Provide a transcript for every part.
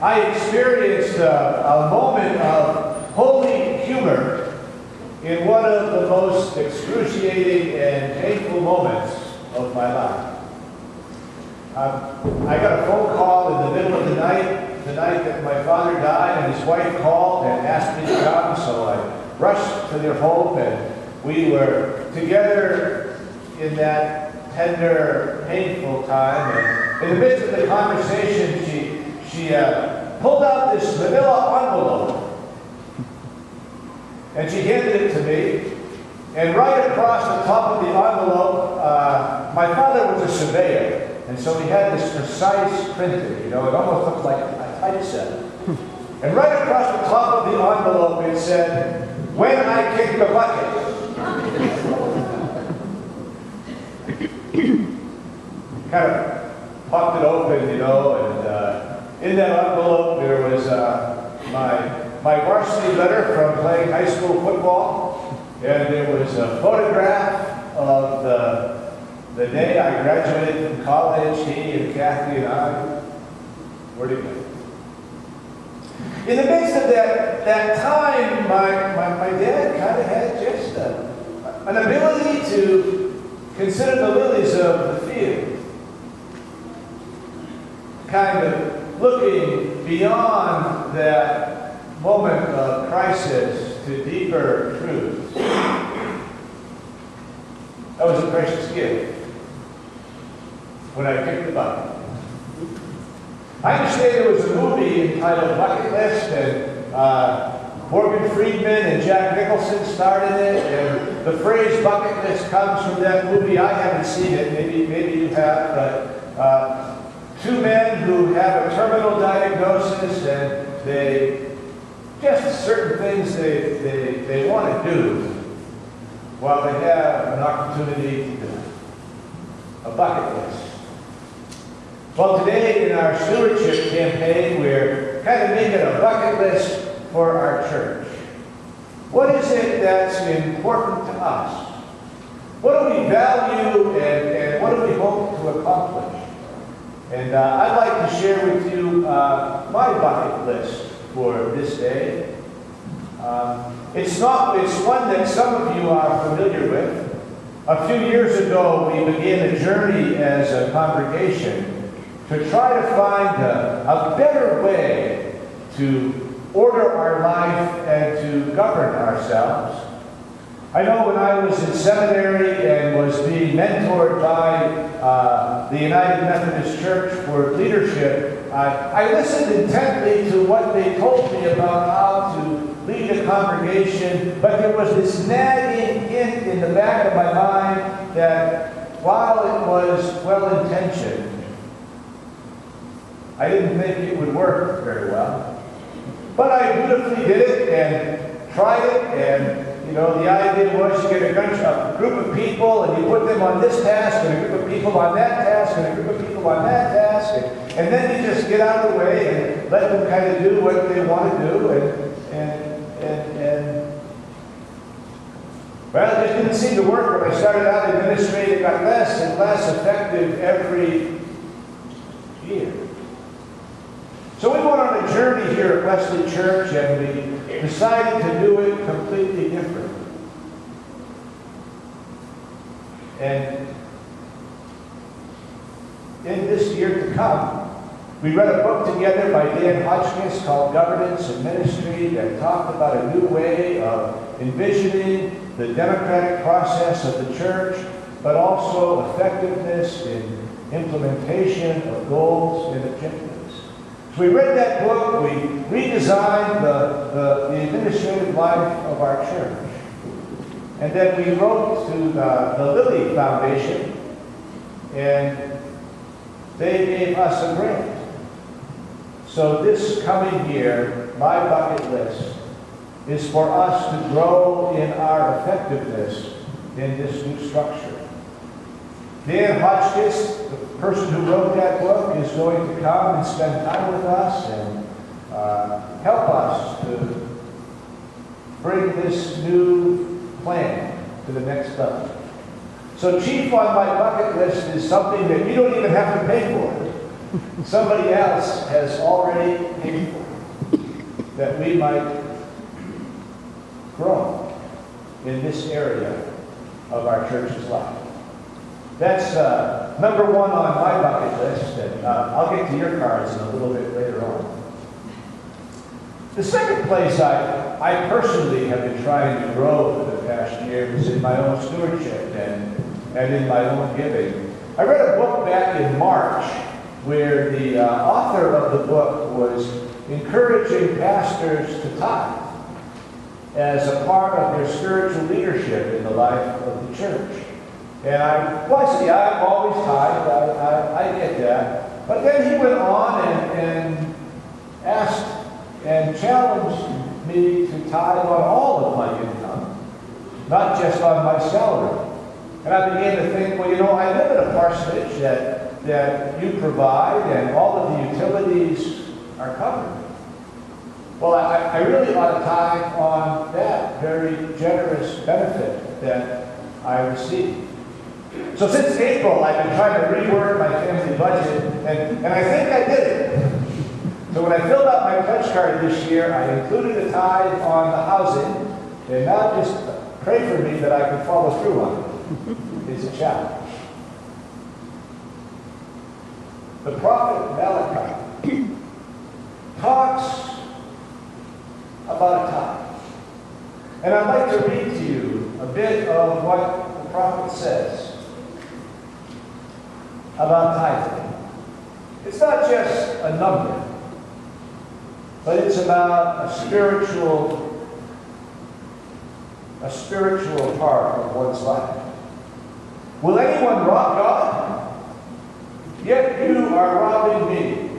I experienced a moment of holy humor in one of the most excruciating and painful moments of my life. I got a phone call in the middle of the night that my father died, and his wife called and asked me to come, so I rushed to their home, and we were together in that tender, painful time. And in the midst of the conversation, she pulled out this manila envelope, and she handed it to me. And right across the top of the envelope, my father was a surveyor. And so he had this precise printing, it almost looked like a typeset. And right across the top of the envelope it said, "When I kick the bucket." Kind of popped it open, and in that envelope there was my varsity letter from playing high school football, and there was a photograph of the day I graduated from college. He and Kathy and I were together. In the midst of that time, my dad kind of had just an ability to consider the lilies of the field. Kind of looking beyond that moment of crisis to deeper truths. That was a precious gift. When I kicked the bucket. I understand there was a movie entitled Bucket List, and Morgan Freeman and Jack Nicholson starred in it, and the phrase bucket list comes from that movie. I haven't seen it, maybe you have, but two men who have a terminal diagnosis, and they just certain things they want to do while they have an opportunity to do a bucket list. Well, today in our stewardship campaign, we're kind of making a bucket list for our church. What is it that's important to us? What do we value, and what do we hope to accomplish? And I'd like to share with you my bucket list for this day. It's one that some of you are familiar with. A few years ago, we began a journey as a congregation to try to find a better way to order our life and to govern ourselves. I know when I was in seminary and was being mentored by the United Methodist Church for leadership, I listened intently to what they told me about how to lead a congregation, but there was this nagging hint in the back of my mind that while it was well-intentioned, I didn't think it would work very well. But I dutifully did it and tried it, and the idea was you get a group of people and you put them on this task, and a group of people on that task, and a group of people on that task, and then you just get out of the way and let them kind of do what they want to do, and well, it just didn't seem to work. When I started out administrating, it got less and less effective every year. So we went on a journey here at Wesley Church, and we decided to do it completely different. And in this year to come, we read a book together by Dan Hotchkiss called Governance and Ministry that talked about a new way of envisioning the democratic process of the church, but also effectiveness in implementation of goals and objectives. So we read that book, we redesigned the administrative life of our church. And then we wrote to the Lilly Foundation, and they gave us a grant. So this coming year, my bucket list is for us to grow in our effectiveness in this new structure. Dan Hotchkiss, the person who wrote that book, is going to come and spend time with us and help us to bring this new plan to the next level. So chief on my bucket list is something that you don't even have to pay for. somebody else has already paid for, that we might grow in this area of our church's life. That's number one on my bucket list, and I'll get to your cards in a little bit later on. The second place I personally have been trying to grow for the past year is in my own stewardship and in my own giving. I read a book back in March where the author of the book was encouraging pastors to tithe as a part of their spiritual leadership in the life of the church. And I've always tithed, I get that. But then he went on and asked and challenged me to tithe on all of my income, not just on my salary. And I began to think, well, I live in a parsonage that you provide and all of the utilities are covered. Well, I really ought to tithe on that very generous benefit that I receive. So since April, I've been trying to rework my family budget, and I think I did it. So when I filled out my pledge card this year, I included a tithe on the housing, and now just pray for me that I can follow through on it. It's a challenge. The prophet Malachi talks about a tithe. And I'd like to read to you a bit of what the prophet says about tithing. It's not just a number, but it's about a spiritual part of one's life. Will anyone rob God? Yet you are robbing me.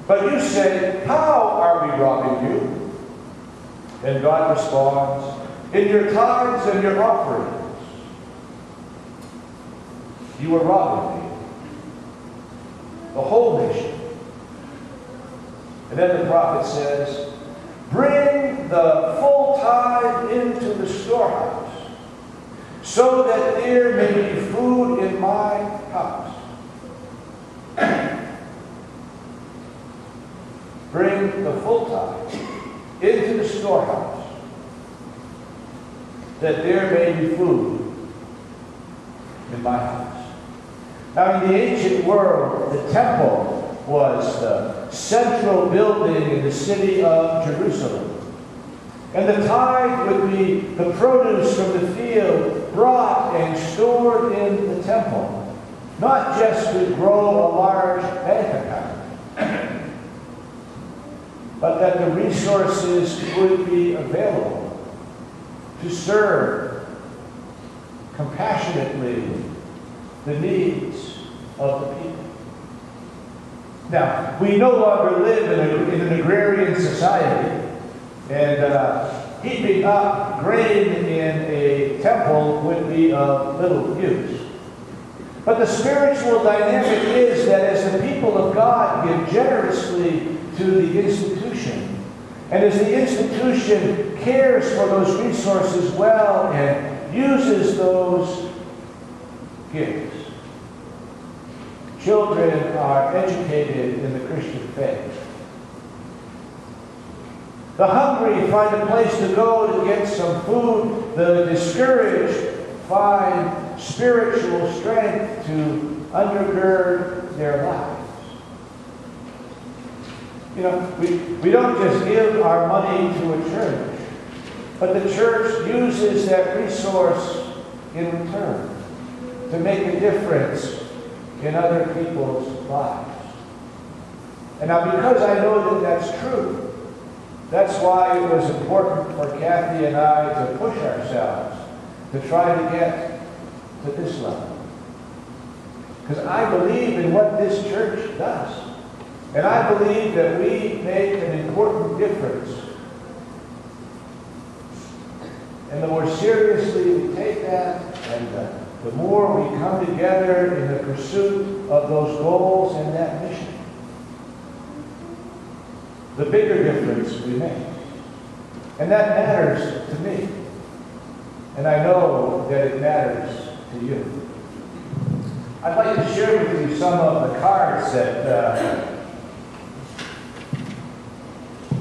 But you say, how are we robbing you? And God responds, in your tithes and your offerings. You are robbing me, the whole nation. And then the prophet says, bring the full tithe into the storehouse, so that there may be food in my house. Bring the full tithe into the storehouse, that there may be food in my house. Now, in the ancient world, the temple was the central building in the city of Jerusalem. And the tithe would be the produce from the field brought and stored in the temple, not just to grow a large bank account, but that the resources would be available to serve compassionately the needs of the people. Now, we no longer live in an agrarian society, and heaping up grain in a temple would be of little use. But the spiritual dynamic is that as the people of God give generously to the institution, and as the institution cares for those resources well and uses those gifts, children are educated in the Christian faith. The hungry find a place to go to get some food. The discouraged find spiritual strength to undergird their lives. We don't just give our money to a church, but the church uses that resource in return to make a difference in other people's lives. And now, because I know that that's true, that's why it was important for Kathy and I to push ourselves to try to get to this level. Because I believe in what this church does. And I believe that we make an important difference. And the more seriously we take that, and the more we come together in the pursuit of those goals and that mission, the bigger difference we make. And that matters to me. And I know that it matters to you. I'd like to share with you some of the cards that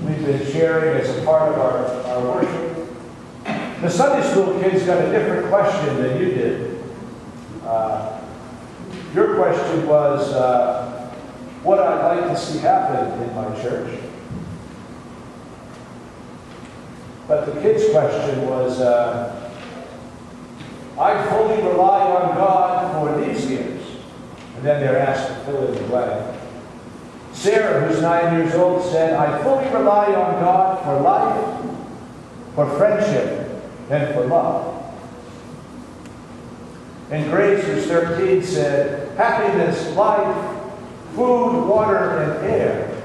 we've been sharing as a part of our worship. The Sunday school kids got a different question than you did. Your question was, what I'd like to see happen in my church. But the kids' question was, I fully rely on God for these years. And then they're asked to fill in the blank. Sarah, who's 9 years old, said, I fully rely on God for life, for friendship, and for love. And Grace, who's 13, said, happiness, life, food, water, and air.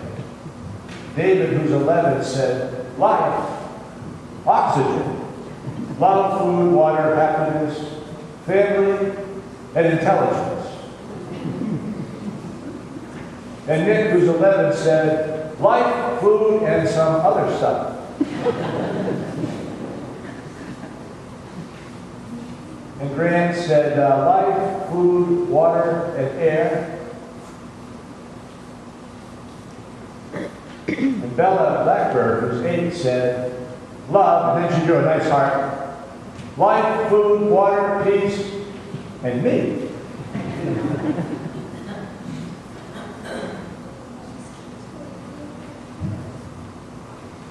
David, who's 11, said, life, oxygen, love, food, water, happiness, family, and intelligence. And Nick, who's 11, said, life, food, and some other stuff. And Grant said, life, food, water, and air. And Bella Blackbird, who's 8, said, love, and then she drew a nice heart. Life, food, water, peace, and me.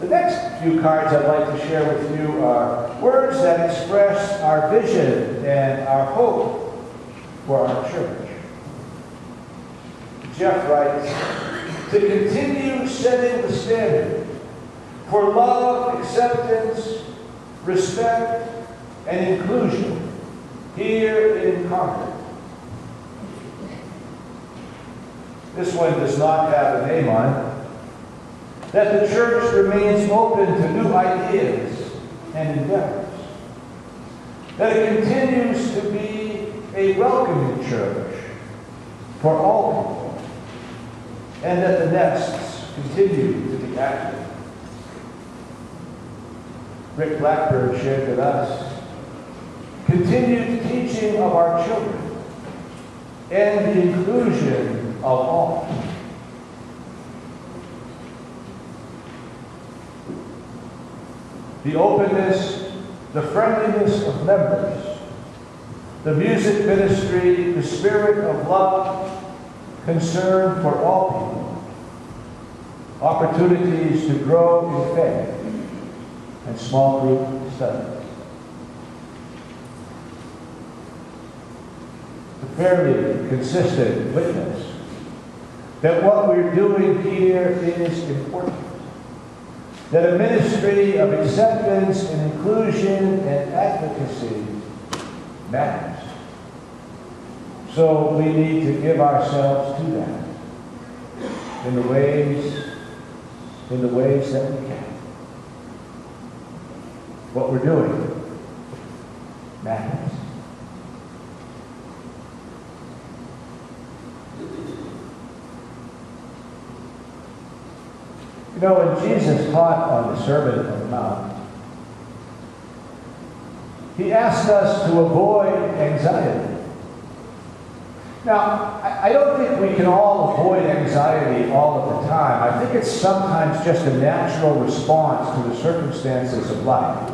The next few cards I'd like to share with you are words that express our vision and our hope for our church. Jeff writes, to continue setting the standard for love, acceptance, respect, and inclusion here in Concord. This one does not have a name on it. That the church remains open to new ideas and endeavors. That it continues to be a welcoming church for all people. And that the nests continue to be active. Rick Blackbird shared with us continued teaching of our children and the inclusion of all. The openness, the friendliness of members, the music ministry, the spirit of love, concern for all people, opportunities to grow in faith, and small group studies. A fairly consistent witness that what we're doing here is important. That a ministry of acceptance and inclusion and advocacy matters. So we need to give ourselves to that in the ways that we can. What we're doing matters. You know, when Jesus taught on the Sermon on the Mount, he asked us to avoid anxiety. Now, I don't think we can all avoid anxiety all of the time. I think it's sometimes just a natural response to the circumstances of life.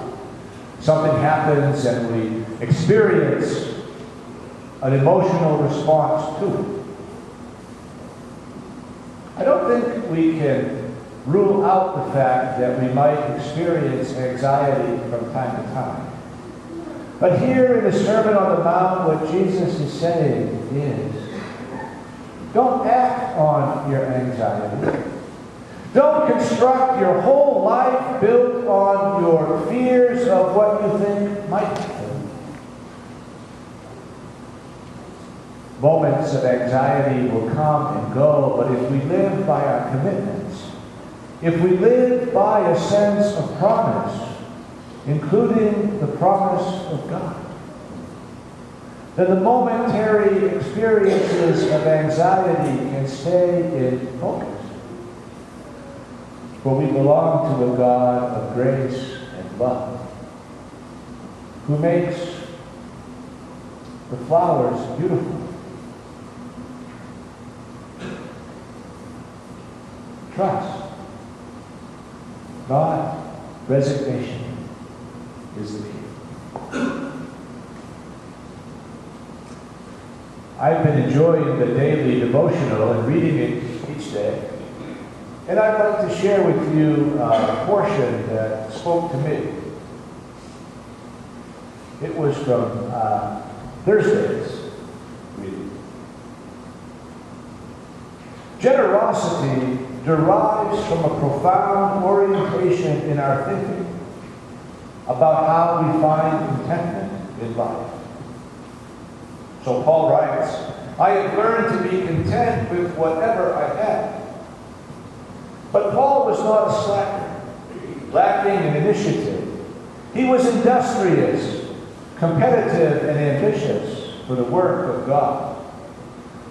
Something happens and we experience an emotional response to it. I don't think we can rule out the fact that we might experience anxiety from time to time. But here in the Sermon on the Mount, what Jesus is saying is, don't act on your anxiety. Don't construct your whole life built on your fears of what you think might happen. Moments of anxiety will come and go, but if we live by our commitments, if we live by a sense of promise, including the promise of God, then the momentary experiences of anxiety can stay in focus. For we belong to a God of grace and love, who makes the flowers beautiful trust. God, resignation is the key. I've been enjoying the daily devotional and reading it each day. And I'd like to share with you a portion that spoke to me. It was from Thursday's reading. Generosity derives from a profound orientation in our thinking about how we find contentment in life. So Paul writes, I have learned to be content with whatever I have. But Paul was not a slacker, lacking in initiative. He was industrious, competitive, and ambitious for the work of God.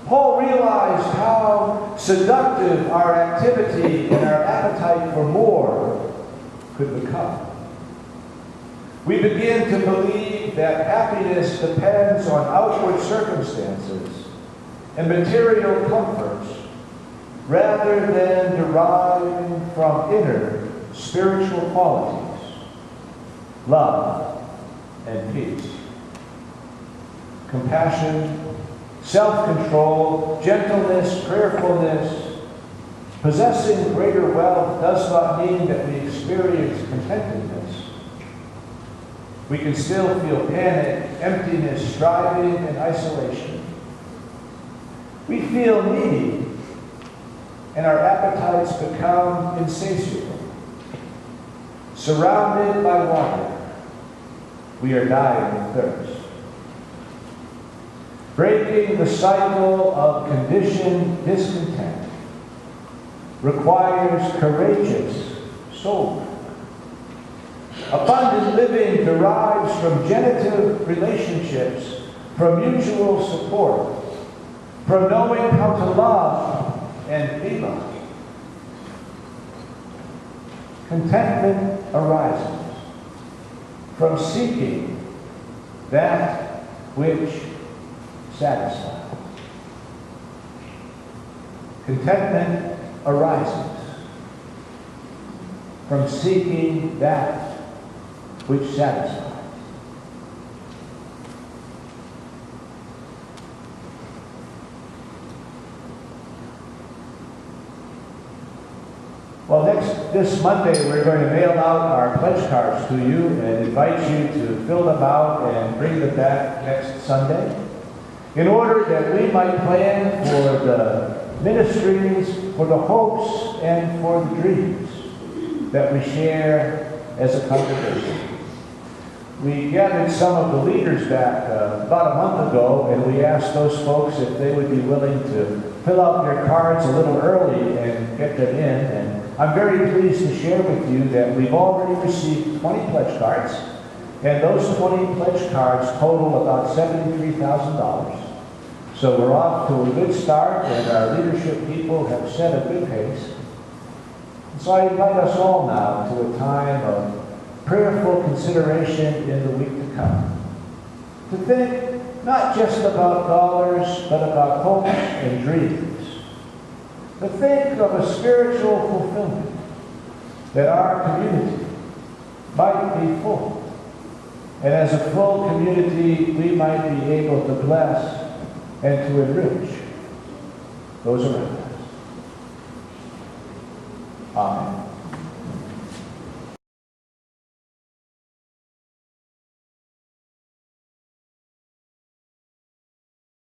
Paul realized how seductive our activity and our appetite for more could become. We begin to believe that happiness depends on outward circumstances and material comforts rather than deriving from inner spiritual qualities, love and peace, compassion, self-control, gentleness, prayerfulness. Possessing greater wealth does not mean that we experience contentedness. We can still feel panic, emptiness, striving, and isolation. We feel needy, and our appetites become insatiable. Surrounded by water, we are dying of thirst. Breaking the cycle of conditioned discontent requires courageous soul work. Abundant living derives from genitive relationships, from mutual support, from knowing how to love and be loved. Contentment arises from seeking that which satisfies. Contentment arises from seeking that which satisfies. Well, this Monday, we're going to mail out our pledge cards to you and invite you to fill them out and bring them back next Sunday in order that we might plan for the ministries, for the hopes, and for the dreams that we share as a congregation. We gathered some of the leaders back about a month ago, and we asked those folks if they would be willing to fill out their cards a little early and get them in. And I'm very pleased to share with you that we've already received 20 pledge cards, and those 20 pledge cards total about $73,000. So we're off to a good start, and our leadership people have set a good pace. And so I invite us all now to a time of prayerful consideration in the week to come. To think not just about dollars, but about hopes and dreams. To think of a spiritual fulfillment that our community might be full. And as a full community, we might be able to bless and to enrich those around us. Amen.